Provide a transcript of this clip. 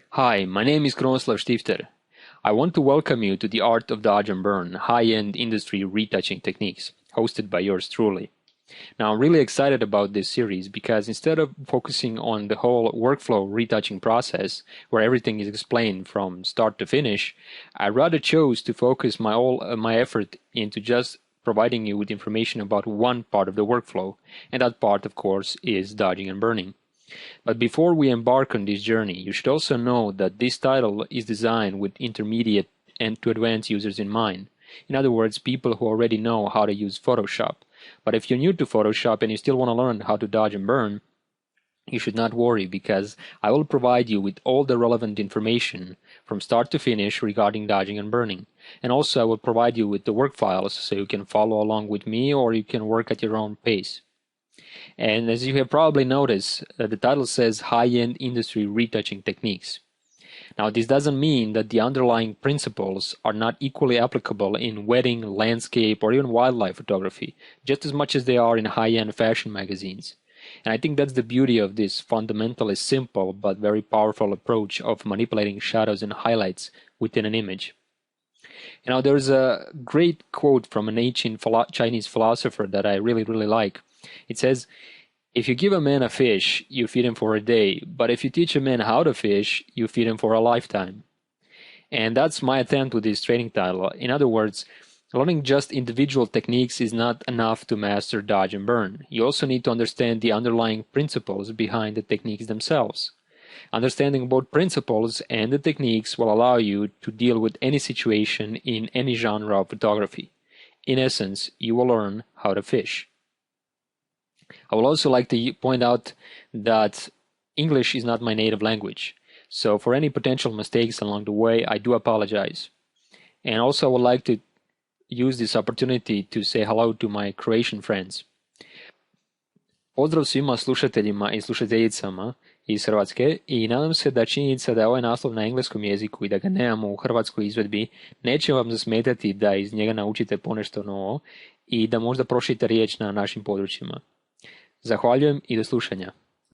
Hi, my name is Kronslav Stifter. I want to welcome you to the Art of Dodge and Burn, high-end industry retouching techniques, hosted by yours truly. Now, I'm really excited about this series because instead of focusing on the whole workflow retouching process, where everything is explained from start to finish, I rather chose to focus my effort into just providing you with information about one part of the workflow, and that part, of course, is dodging and burning. But before we embark on this journey, you should also know that this title is designed with intermediate and to advanced users in mind. In other words, people who already know how to use Photoshop. But if you're new to Photoshop and you still want to learn how to dodge and burn, you should not worry because I will provide you with all the relevant information from start to finish regarding dodging and burning. And also I will provide you with the work files so you can follow along with me or you can work at your own pace. And as you have probably noticed, the title says high-end industry retouching techniques. Now, this doesn't mean that the underlying principles are not equally applicable in wedding, landscape, or even wildlife photography, just as much as they are in high-end fashion magazines. And I think that's the beauty of this fundamentally simple but very powerful approach of manipulating shadows and highlights within an image. Now, there's a great quote from an ancient Chinese philosopher that I really like. It says, if you give a man a fish, you feed him for a day, but if you teach a man how to fish, you feed him for a lifetime. And that's my attempt with this training title. In other words, learning just individual techniques is not enough to master dodge and burn. You also need to understand the underlying principles behind the techniques themselves. Understanding both principles and the techniques will allow you to deal with any situation in any genre of photography. In essence, you will learn how to fish. I would also like to point out that English is not my native language, so for any potential mistakes along the way, I do apologize. And also I would like to use this opportunity to say hello to my Croatian friends. Pozdrav svima slušateljima i slušateljicama iz Hrvatske i nadam se da činjenica da je ovaj naslov na engleskom jeziku i da ga nemamo u hrvatskoj izvedbi neće vam zasmetati da iz njega naučite ponešto novo i da možda proširite riječ na našim područjima. Zahvaljujem i do slušanja.